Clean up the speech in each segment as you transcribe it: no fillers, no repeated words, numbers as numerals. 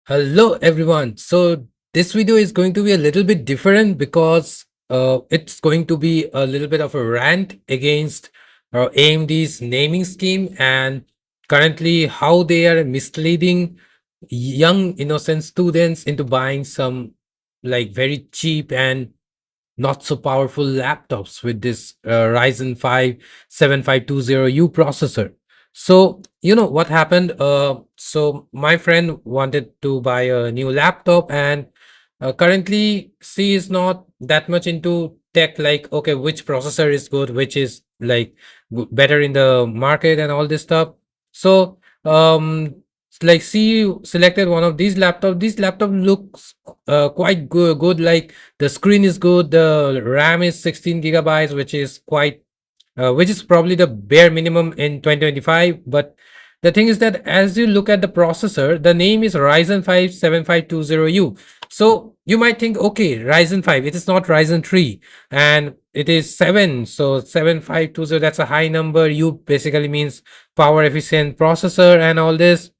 Hello everyone. So this video is going to be a little bit different because it's going to be a little bit of a rant against AMD's naming scheme and currently how they are misleading young innocent students into buying some like very cheap and not so powerful laptops with this Ryzen 5 7520U processor. So, you know what happened? So, my friend wanted to buy a new laptop, and currently, she is not that much into tech, like, okay, which processor is good, which is like better in the market, and all this stuff. So, like, she selected one of these laptops. This laptop looks quite good, like the screen is good, the RAM is 16 gigabytes, which is quite which is probably the bare minimum in 2025. But the thing is that as you look at the processor, the name is Ryzen 5 7520U. So you might think, okay, Ryzen 5, it is not Ryzen 3, and it is 7. So 7520, that's a high number. U basically means power efficient processor and all this.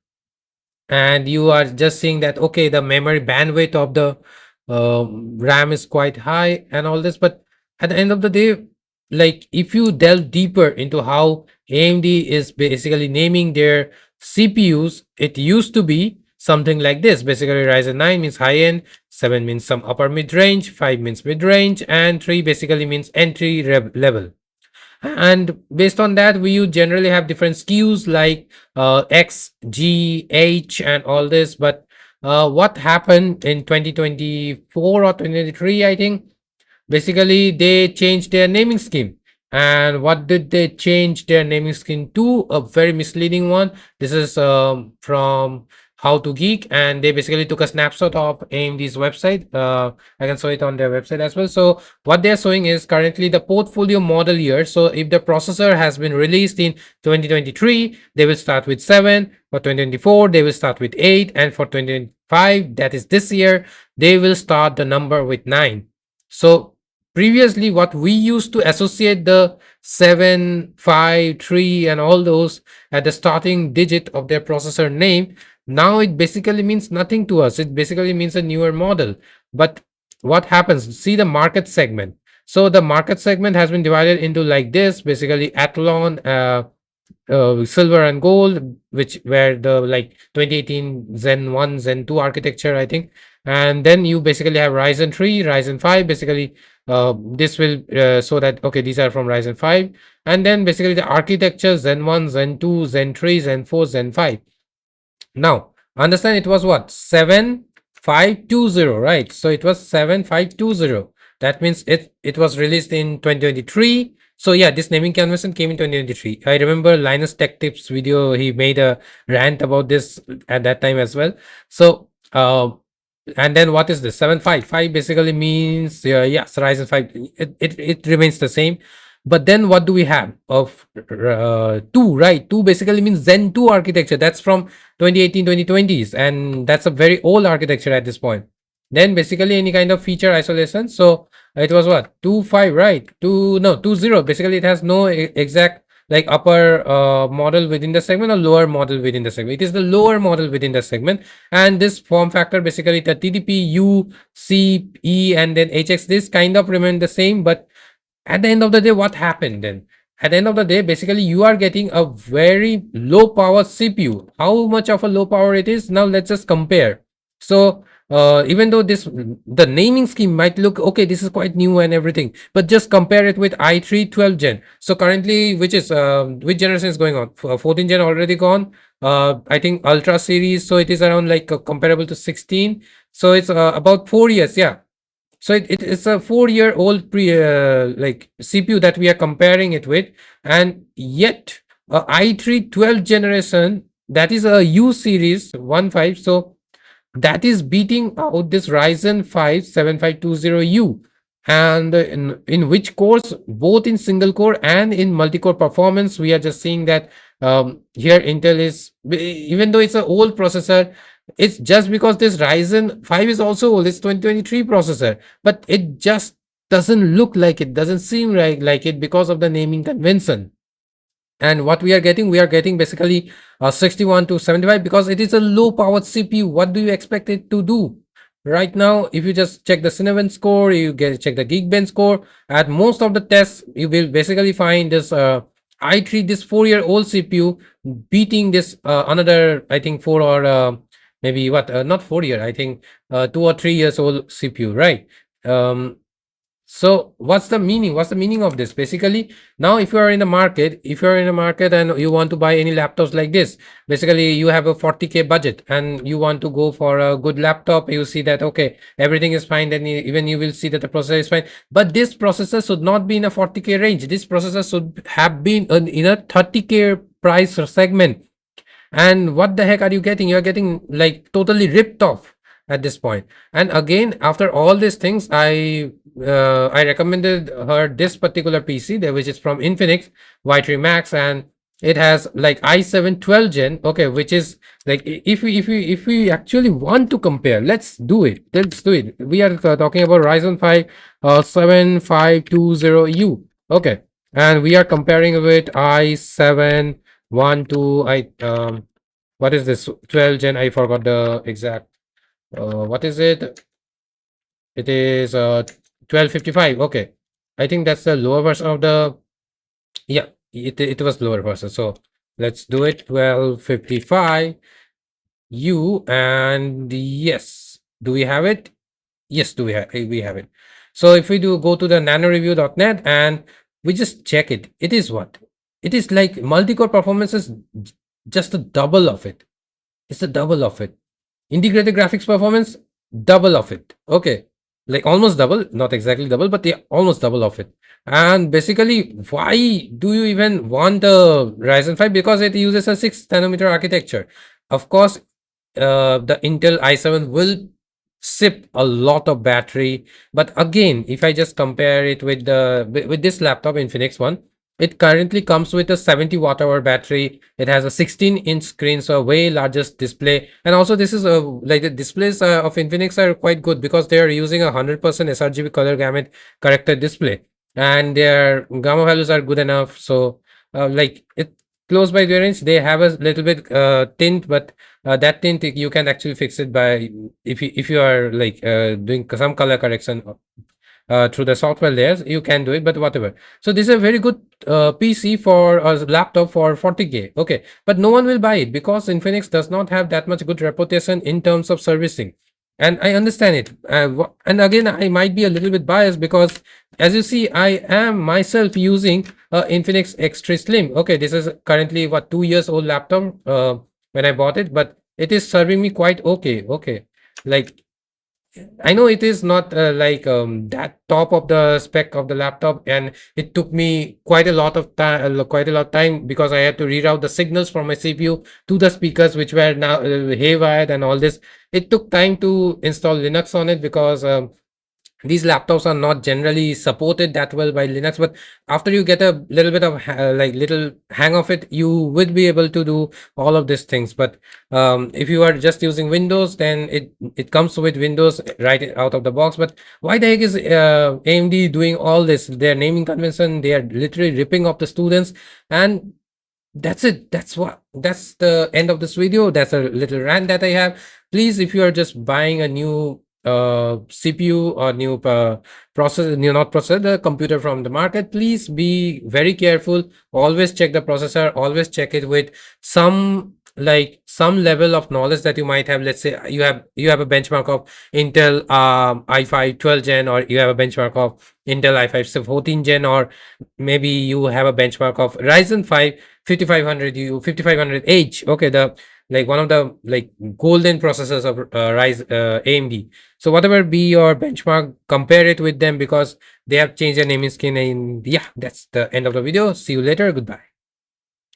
And you are just seeing that, okay, the memory bandwidth of the RAM is quite high and all this. But at the end of the day, like if you delve deeper into how AMD is basically naming their CPUs, it used to be something like this. Basically, Ryzen 9 means high end, 7 means some upper mid range, 5 means mid range, and 3 basically means entry level. And based on that, we generally have different SKUs like X, G, H, and all this. But what happened in 2024 or 2023, I think, basically they changed their naming scheme. And what did they change their naming scheme to? A very misleading one. This is from How to Geek, and they basically took a snapshot of AMD's website. I can show it on their website as well. So what they're showing is currently the portfolio model year. So if the processor has been released in 2023, they will start with 7. For 2024, they will start with 8, and for 2025, that is this year, they will start the number with 9. So previously, what we used to associate the 7, 5, 3, and all those at the starting digit of their processor name, now it basically means nothing to us. It basically means a newer model. But what happens? See the market segment. So the market segment has been divided into like this, basically Athlon, silver and gold, which were the like 2018 Zen 1, Zen 2 architecture, I think. And then you basically have Ryzen 3, Ryzen 5. Basically, this will so that okay, these are from Ryzen 5. And then basically the architecture Zen 1, Zen 2, Zen 3, Zen 4, Zen 5. Now, understand it was what? 7520, right? So it was 7520. That means it was released in 2023. So yeah, this naming convention came in 2023. I remember Linus Tech Tips video, he made a rant about this at that time as well. So and then what is this? 755 basically means yes, Ryzen 5. It remains the same. But then what do we have of 2, right? 2 basically means Zen 2 architecture. That's from 2018, 2020s, and that's a very old architecture at this point. Then basically any kind of feature isolation. So it was what? 2.5, right? 2, no, 2.0. Basically it has no exact like upper model within the segment or lower model within the segment. It is the lower model within the segment. And this form factor, basically the TDP, U, C, E, and then HX, this kind of remain the same. But at the end of the day, what happened then? At the end of the day, basically you are getting a very low power CPU. How much of a low power it is? Now let's just compare. So even though the naming scheme might look okay, this is quite new and everything, but just compare it with i3 12 gen. So currently, which generation is going on? 14 gen already gone. I think Ultra series, so it is around like comparable to 16. So it's about 4 years, yeah. So it's a 4-year-old like CPU that we are comparing it with, and yet i3 12 generation, that is a U series 1.5. So that is beating out this Ryzen 5 7520U. And in which cores, both in single core and in multi-core performance, we are just seeing that here Intel is, even though it's an old processor, it's just because this Ryzen 5 is also old, it's 2023 processor, but it just doesn't look like it, doesn't seem like it because of the naming convention. And what we are getting basically 61 to 75 because it is a low powered CPU. What do you expect it to do? Right now, if you just check the Cinnamon score, you get check the Geekbench score. At most of the tests, you will basically find this i3, this 4-year-old CPU beating this another, I think 4 or maybe what not 4 year, I think 2 or 3 years old CPU, right? um so what's the meaning? What's the meaning of this? Basically, now if you're in the market and you want to buy any laptops like this, basically you have a 40K budget and you want to go for a good laptop, you see that okay, everything is fine, then even you will see that the processor is fine. But this processor should not be in a 40K range. This processor should have been in a 30K price segment. And what the heck are you getting? You're getting like totally ripped off at this point. And again, after all these things, I recommended her this particular PC there, which is from Infinix Y3 Max, and it has like i7 12 gen, okay, which is like if we actually want to compare, let's do it. We are talking about Ryzen 5 7520U, okay, and we are comparing with i7 12 what is this 12 gen? I forgot the exact what is it? It is 1255. Okay, I think that's the lower version of the, yeah, it was lower version. So let's do it 1255 U, and yes, do we have it? Yes, we have it. So if we do go to the nanoreview.net and we just check it, it is what? It is like multi-core performance is just a double of it. It's the double of it. Integrated graphics performance, double of it. Okay, like almost double, not exactly double, but yeah, almost double of it. And basically, why do you even want a Ryzen 5? Because it uses a 6 nanometer architecture. Of course, the Intel i7 will sip a lot of battery. But again, if I just compare it with with this laptop, Infinix one, it currently comes with a 70 watt hour battery. It has a 16-inch screen, so a way largest display. And also this is a like the displays of Infinix are quite good because they are using 100% sRGB color gamut corrected display, and their gamma values are good enough. So like it close by the range, they have a little bit tint, but that tint you can actually fix it by if you are like doing some color correction through the software layers, you can do it, but whatever. So this is a very good PC for a laptop for 40K, okay, but no one will buy it because Infinix does not have that much good reputation in terms of servicing. And I understand it, and again, I might be a little bit biased because as you see, I am myself using Infinix X3 Slim. Okay, this is currently what 2 years old laptop when I bought it, but it is serving me quite okay. Okay, like I know it is not like that top of the spec of the laptop, and it took me quite a lot of time, because I had to reroute the signals from my CPU to the speakers, which were now haywired and all this. It took time to install Linux on it because these laptops are not generally supported that well by Linux, but after you get a little bit of like little hang of it, you would be able to do all of these things. But if you are just using Windows, then it comes with Windows right out of the box. But why the heck is AMD doing all this? Their naming convention, they are literally ripping off the students. And that's it. That's the end of this video. That's a little rant that I have. Please, if you are just buying a new CPU or new not processor, the computer from the market, please be very careful. Always check the processor, always check it with some level of knowledge that you might have. Let's say you have a benchmark of Intel i5 12 gen, or you have a benchmark of Intel i5 14 gen, or maybe you have a benchmark of Ryzen 5 5500U 5500H. Okay, the like one of the like golden processors of AMD. So whatever be your benchmark, compare it with them because they have changed their naming scheme. And yeah, that's the end of the video. See you later. Goodbye.